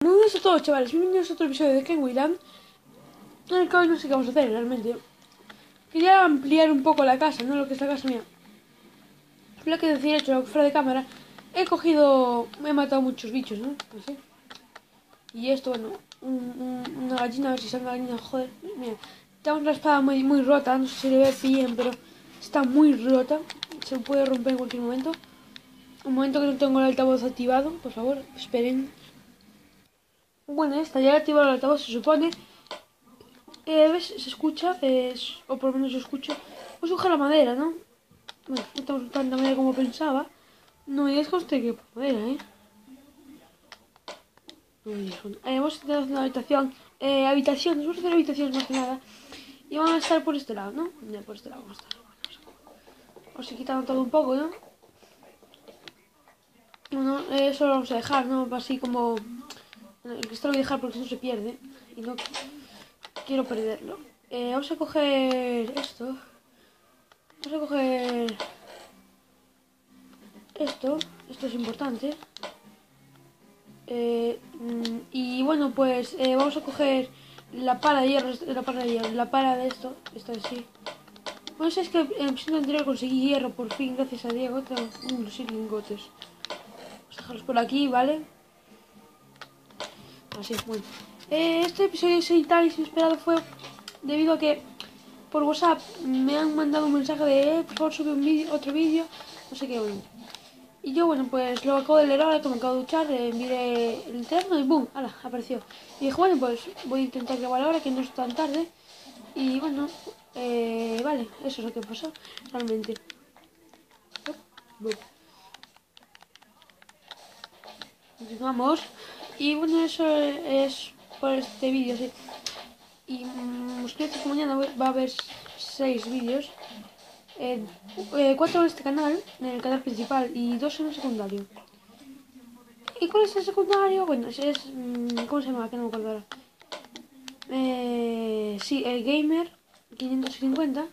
Muy buenas a todos, chavales, bienvenidos a otro episodio de Kenwyland. En el que hoy no sé qué vamos a hacer realmente. Quería ampliar un poco la casa, ¿no? Lo que es la casa mía. Lo que decía, hecho fuera de cámara. He matado muchos bichos, ¿no? Así. Y esto, bueno, una gallina, a ver si sale una gallina, joder. Mira, tenemos la espada muy rota, no sé si se le ve bien, pero está muy rota. Se puede romper en cualquier momento. Un momento que no tengo el altavoz activado, por favor, esperen. Bueno, esta ya he activado el altavoz, se supone. ¿Ves? Se escucha, o por lo menos yo escucho. Pues la madera, ¿no? Bueno, no tenemos tanta madera como pensaba. No me digas que usted que por madera, ¿eh? No me digas. Vamos a intentar hacer una habitación. Habitaciones, vamos a hacer habitaciones más que nada. Y vamos a estar por este lado, ¿no? Ya, por este lado vamos a estar. Vamos a quitar todo un poco, ¿no? Bueno, eso lo vamos a dejar, ¿no? Así como... El cristal lo voy a dejar porque si no se pierde. Y no quiero perderlo. Vamos a coger esto. Vamos a coger esto es importante. Y bueno, pues vamos a coger la pala de hierro, la pala de esto de sí. Bueno, es que en el episodio anterior conseguí hierro por fin, gracias a Diego. Tengo unos lingotes. Vamos a dejarlos por aquí, ¿vale? Así, bueno. Este episodio tan inesperado fue debido a que por WhatsApp me han mandado un mensaje de por favor sube otro vídeo, no sé qué, bueno. Y yo, bueno, pues lo acabo de leer ahora que me acabo de duchar, miré el teléfono y ¡boom! ¡Hala! Apareció. Y dije, bueno, pues voy a intentar grabar ahora que no es tan tarde. Y bueno, vale, eso es lo que pasó realmente. Continuamos. Y bueno, eso es por este vídeo, sí. Y os quiero decir que mañana va a haber 6 vídeos. 4 en este canal, en el canal principal, y 2 en el secundario. ¿Y cuál es el secundario? Bueno, ¿cómo se llama? Que no me acuerdo ahora. Sí, el Gamer 550.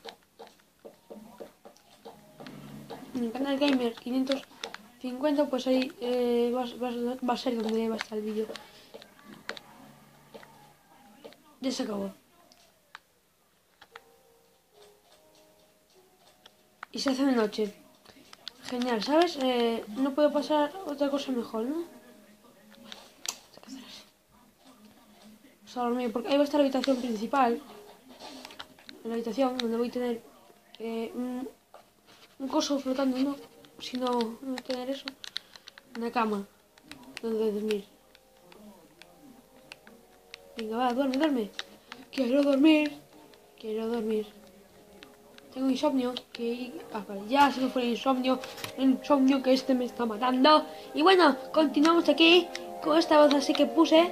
En el canal Gamer 550, pues ahí va a ser donde va a estar el vídeo. Ya se acabó. Y se hace de noche. Genial, ¿sabes? No puedo pasar otra cosa mejor, ¿no? Vamos a dormir, porque ahí va a estar la habitación principal. En la habitación donde voy a tener un coso flotando, ¿no? Si no voy a tener eso. Una cama donde dormir. Venga, va, duerme. Quiero dormir. Tengo insomnio. Vale, ya se me fue el insomnio que me está matando. Y bueno, continuamos aquí con esta voz así que puse.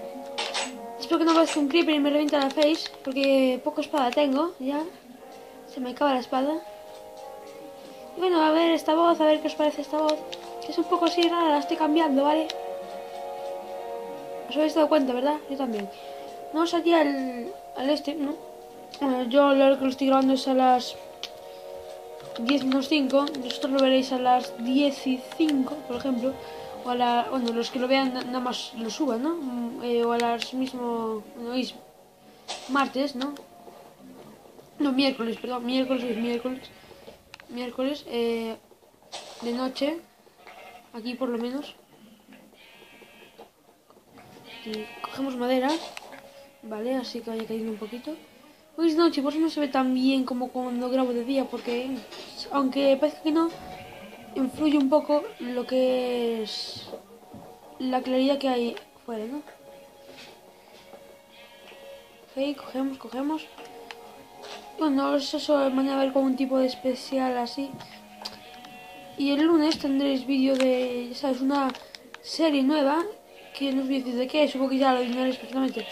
Espero que no parezca un creeper y me revienta la face, porque poca espada tengo, ya. Se me acaba la espada. Y bueno, a ver esta voz, a ver qué os parece esta voz. Que es un poco así rara, la estoy cambiando, ¿vale? Os habéis dado cuenta, ¿verdad? Yo también. Vamos aquí al este, ¿no? Yo lo que lo estoy grabando es a las 10 menos 5. Vosotros lo veréis a las 10 y 5, por ejemplo. O a la... Bueno, los que lo vean nada más lo suban, ¿no? O a las mismo... Bueno, es martes, ¿no? No, miércoles, perdón. Miércoles, de noche. Aquí por lo menos. Y cogemos madera. Vale, así que vaya cayendo un poquito. Hoy es noche, por eso no se ve tan bien como cuando grabo de día, porque aunque parezca que no, influye un poco lo que es la claridad que hay fuera, ¿no? Ok, cogemos. Bueno, eso mañana a ver como un tipo de especial así. Y el lunes tendréis vídeo de, ya sabes, una serie nueva, que no os voy a decir de qué, supongo que ya lo ignoráis perfectamente.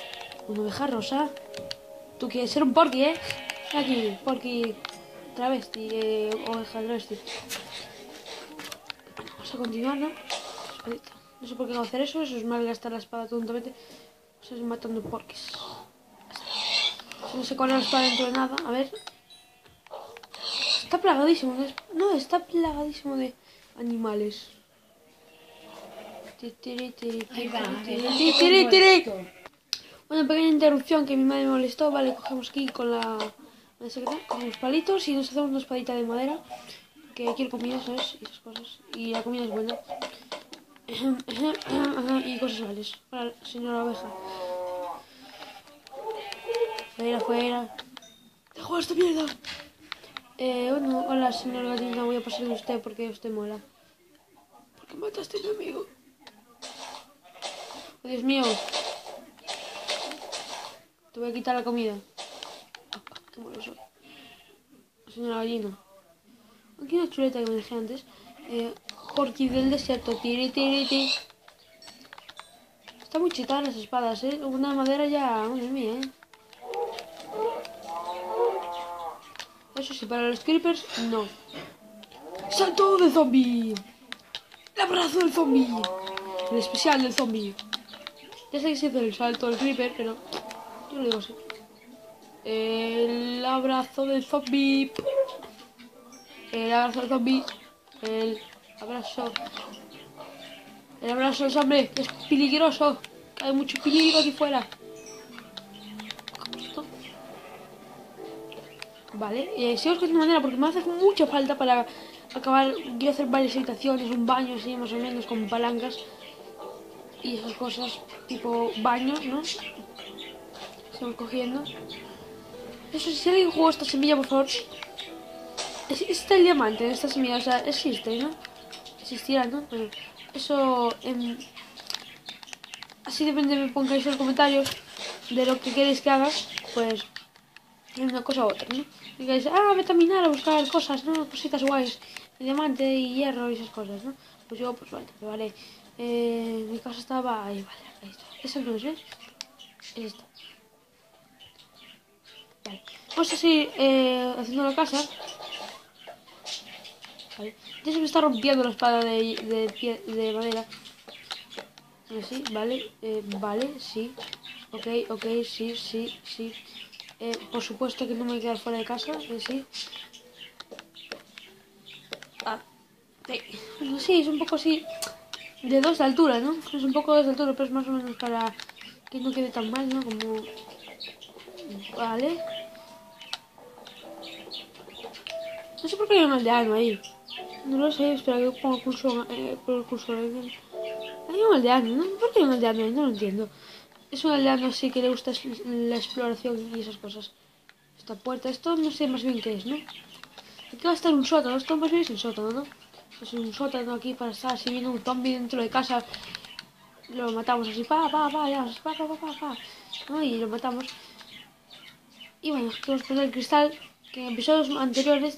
Una oveja rosa. Tú quieres ser un porky, ¿eh? Aquí, porky travesti, oveja travesti. Bueno, vamos a continuar, ¿no? No sé por qué no hacer eso es malgastar la espada tontamente. Vamos a ir matando porquis. No sé cuál es la espada dentro de nada, a ver. Está plagadísimo, ¿no? Está plagadísimo de animales. Ahí va, a ver, Una pequeña interrupción que mi madre me molestó. Vale, cogemos aquí con la secreta, cogemos palitos y nos hacemos una espadita de madera. Que quiero comida, ¿sabes? Y esas cosas. Y la comida es buena. Y cosas iguales. Hola, señora oveja. Fuera, fuera. ¡Dejo esta mierda! Bueno, hola, señor gallina. Voy a pasar de usted porque usted mola. ¿Por qué mataste a mi amigo? Oh, Dios mío. Te voy a quitar la comida. Qué malo soy. Señora gallina. Aquí una chuleta que me dejé antes. Jorge del desierto. Tiri. Está muy chetada las espadas, Una de madera ya. Madre mía, Eso sí, para los creepers, no. ¡Salto de zombie! ¡El abrazo del zombie! El especial del zombie. Ya sé que se dice el salto del creeper, pero yo lo digo así. El abrazo del zombie. El abrazo del zombie. El abrazo. El abrazo del zombie. Es peligroso. Hay mucho peligro aquí fuera. Vale, sigo escogiendo madera porque me hace mucha falta para acabar. Quiero hacer varias habitaciones, un baño así más o menos con palancas y esas cosas, tipo baños, ¿no? Estamos cogiendo. Eso, si alguien jugó esta semilla, por favor. Está el diamante en esta semilla, o sea, existe, ¿no? Existirá, ¿no? Bueno, eso. Así depende, me pongáis en los comentarios de lo que queréis que haga, pues. Una cosa u otra, ¿no? Digáis, vete a minar a buscar cosas, ¿no? Cositas guays, diamante y hierro y esas cosas, ¿no? Pues yo, pues vale. Mi casa estaba ahí, vale, ahí está. Esa no es, ¿ves? Es esta. Vale. Vamos a seguir haciendo la casa. Vale. Ya se me está rompiendo la espada de madera. Sí, vale, vale, sí. Ok, sí. Por supuesto que no me voy a quedar fuera de casa, sí. Sí. Bueno, sí, es un poco así de 2 de altura, ¿no? Es un poco 2 de altura, pero es más o menos para que no quede tan mal, ¿no? Como... Vale. No sé por qué hay un aldeano ahí. No lo sé, espera que pongo el cursor, por el cursor. Hay un aldeano, ¿no? ¿Por qué hay un aldeano ahí? No lo entiendo. Es un aldeano así que le gusta la exploración y esas cosas. Esta puerta, esto no sé más bien qué es, ¿no? Aquí va a estar un sótano, esto más bien es el sótano, ¿no? Es un sótano aquí para estar así viendo un zombie dentro de casa. Lo matamos así, ya, ¿no? Y lo matamos. Y bueno, tenemos que poner el cristal, que en episodios anteriores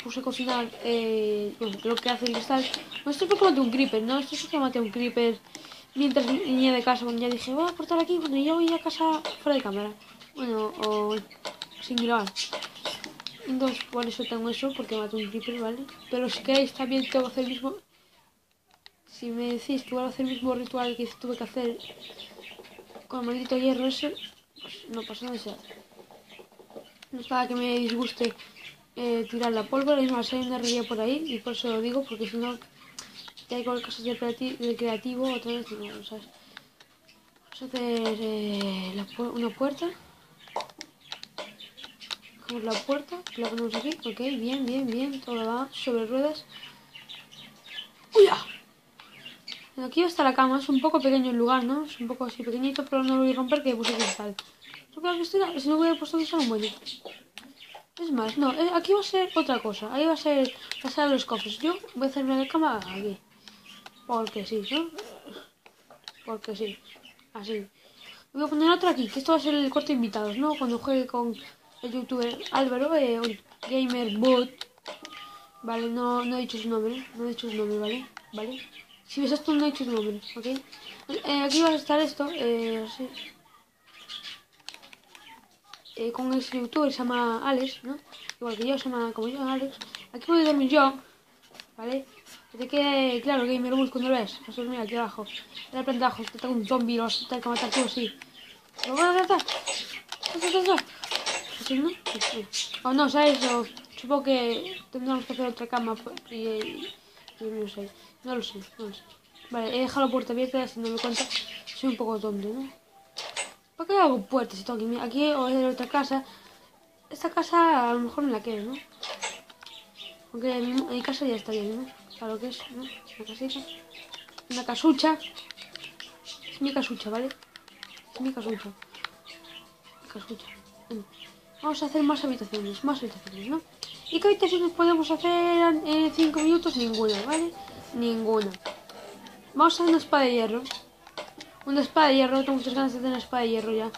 puse a cocinar, bueno, lo que hace el cristal. No, esto es porque maté un creeper, ¿no? Esto es porque maté un creeper mientras venía de casa, cuando ya dije, voy a cortar aquí, cuando yo voy a casa fuera de cámara. Bueno, o sin grabar. Entonces, por eso tengo eso, porque maté un creeper, ¿vale? Pero si queréis también tengo que hacer el mismo... Si me decís que voy a hacer el mismo ritual que tuve que hacer con el maldito hierro ese, pues no pasa nada. No es para que me disguste tirar la pólvora, y más hay una herrería por ahí, y por eso lo digo, porque si no, ya hay cosas del creativo, otra vez, no, ¿sabes? Vamos a hacer una puerta. Cogemos la puerta, la ponemos aquí, ok, bien, todo va sobre ruedas. ¡Uy! Aquí está la cama, es un poco pequeño el lugar, ¿no? Es un poco así pequeñito, pero no lo voy a romper, que puse cristal. Si no hubiera puesto cristal, bueno. Es más, no, aquí va a ser otra cosa. Ahí va a ser pasar los cofres. Yo voy a hacerme la cama aquí. Porque sí, ¿no? Porque sí. Así. Voy a poner otra aquí, que esto va a ser el corte de invitados, ¿no? Cuando juegue con el youtuber Álvaro, GamerBot. Vale, no he dicho su nombre, ¿vale? Vale. Si ves esto, no he dicho su nombre, ¿ok? Aquí va a estar esto, así. Con ese youtuber se llama Alex, ¿no? Igual que yo, se llama como yo, Alex. Aquí voy a dormir yo, ¿vale? Que te quede claro, GamerBot, cuando lo ves. Vas a dormir aquí abajo. En la planta abajo, que tengo un zombie, lo vas a tener que matar tú así. ¡Lo voy a matar! ¿Así, no? O no, ¿sabes? O supongo que tendremos que hacer otra cama y no sé. No lo sé. Vale, he dejado la puerta abierta, si no me cuenta, soy un poco tonto, ¿no? ¿Para qué hago puertas y todo aquí? Aquí o en otra casa. Esta casa a lo mejor me la quiero, ¿no? Aunque mi casa ya está bien, ¿no? Para lo que es, ¿no? Una casita. Una casucha. Es mi casucha, ¿vale? Es mi casucha. Mi casucha. Bueno, vamos a hacer más habitaciones, ¿no? ¿Y qué habitaciones podemos hacer en 5 minutos? Ninguna, ¿vale? Ninguna. Vamos a hacer una espada de hierro. Una espada de hierro, tengo muchas ganas de tener una espada de hierro ya.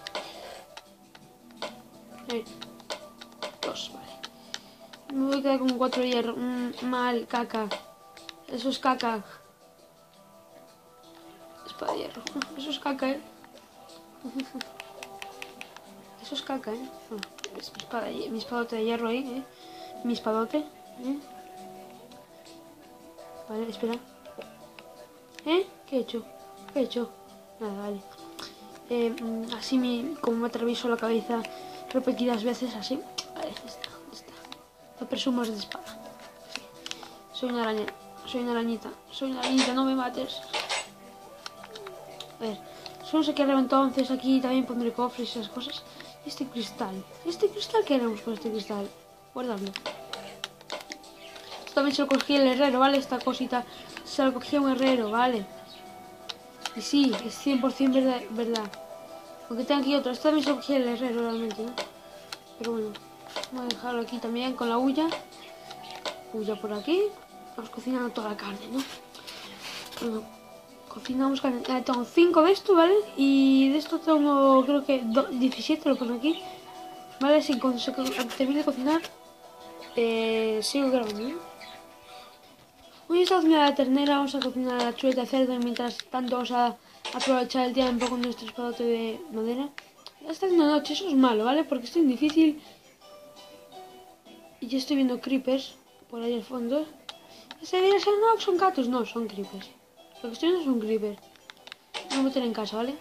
2, vale. Me voy a quedar con 4 de hierro. Mal, caca. Eso es caca. Espada de hierro. Eso es caca, ¿eh? Eso es caca, ¿eh? Es mi espadote de hierro ahí, ¿eh? Mi espadote, ¿eh? Vale, espera. ¿Eh? ¿Qué he hecho? ¿Qué he hecho? Nada, vale. Así como me atravieso la cabeza repetidas veces, así. Vale, está. No presumas de espada. Sí. Soy una araña. Soy una arañita, no me mates. A ver, solo sé que entonces aquí también pondré cofres y esas cosas. ¿Y este cristal? ¿Qué haremos con este cristal? Guardarlo. Esto también se lo cogía el herrero, ¿vale? Esta cosita se lo cogía un herrero, ¿vale? Y sí, es 100% verdad. Aunque tengo aquí otro. Esto también se lo cogía el herrero realmente, ¿no? Pero bueno, vamos a dejarlo aquí también con la hulla. Hulla por aquí. Vamos cocinando toda la carne, ¿no? Bueno, cocinamos carne. Tengo 5 de esto, ¿vale? Y de esto tengo, creo que 17, lo pongo aquí. ¿Vale? Si cuando se termine de cocinar, sigo grabando, ¿no? Hoy está cocinada la ternera, vamos a cocinar la chuleta de cerdo y mientras tanto vamos a aprovechar el tiempo con nuestro espadote de madera. Ya está haciendo noche, eso es malo, ¿vale? Porque estoy en difícil y ya estoy viendo creepers por ahí al fondo. Se dirá, no, son gatos, no, son creepers. Lo que estoy viendo es un creeper. Me voy a meter en casa, ¿vale?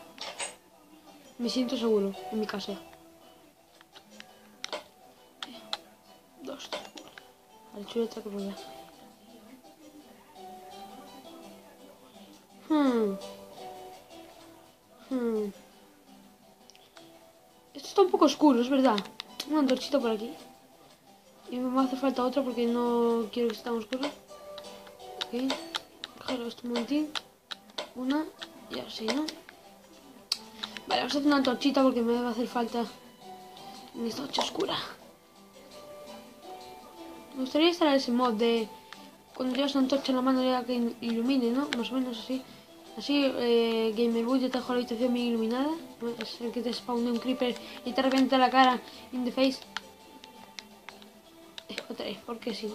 Me siento seguro en mi casa. 2. Vale, chuleta que voy a... Esto está un poco oscuro, es verdad. Una antorchita por aquí. Y me hace falta otra porque no quiero que esté tan oscuro. Ok. Dejarlo esto un momentín. Una. Y así, ¿no? Vale, vamos a hacer una antorchita porque me va a hacer falta en esta noche oscura. Me gustaría instalar ese mod de cuando llevas una antorcha en la mano ya que ilumine, ¿no? Más o menos así. Así, Gamerwood, yo te dejo la habitación bien iluminada. Es el que te spawne un creeper y te revienta la cara in the face. Otra vez, porque sí.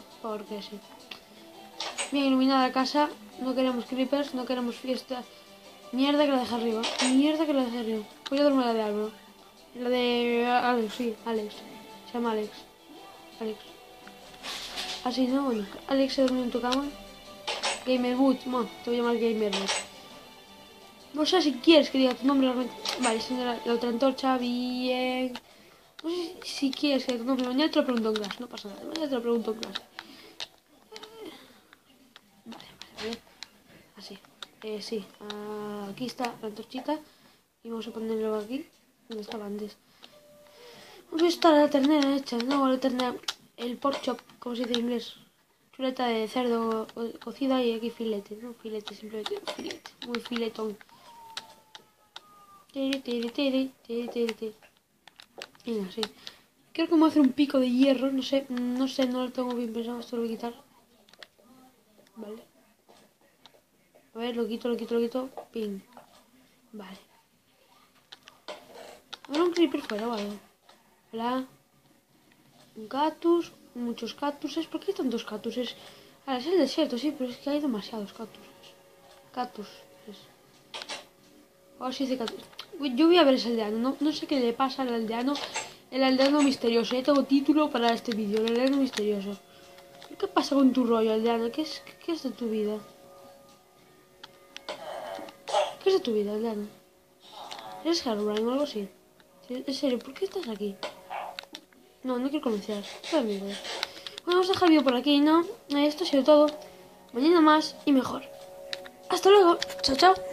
Bien iluminada la casa. No queremos creepers, no queremos fiesta. Mierda que la deja arriba. Voy a dormir la de Álvaro. La de Alex, sí, Alex. Se llama Alex. Así, ¿no? Bueno, Alex se durmió en tu cama. Gamerwood, no, te voy a llamar Gamerwood. No sé si quieres que diga tu nombre realmente. Vale, señora, la otra antorcha, bien. No sé si quieres que diga tu nombre. Mañana te lo pregunto en clase, no pasa nada. Mañana te lo pregunto en clase. Vale. Así. Sí, aquí está la antorchita. Y vamos a ponerlo aquí, donde estaba antes. Vamos a estar la ternera hecha, no, la ternera, el pork chop, como se dice en inglés. Chuleta de cerdo cocida y aquí filete, no filete, simplemente filete, muy filetón. Venga, sí. Creo que me voy a hacer un pico de hierro, no sé, no lo tengo bien pensado, esto lo voy a quitar. Vale. A ver, lo quito, ping. Vale. Ahora un creeper fuera, vale. Hola. Un cactus, muchos cactuses. ¿Por qué hay tantos cactuses? Ahora es el desierto, sí, pero es que hay demasiados cactuses. Ahora sí dice cactus. Yo voy a ver ese aldeano, no sé qué le pasa al aldeano. El aldeano misterioso, ya tengo título para este vídeo, el aldeano misterioso. ¿Qué pasa con tu rollo, aldeano? ¿Qué es de tu vida? ¿Qué es de tu vida, aldeano? ¿Eres Herobrine o algo así? En serio, ¿por qué estás aquí? No quiero conocer. Bueno, vamos a dejar el vídeo por aquí, ¿no? Esto ha sido todo. Mañana más y mejor. Hasta hasta luego. Chao, chao.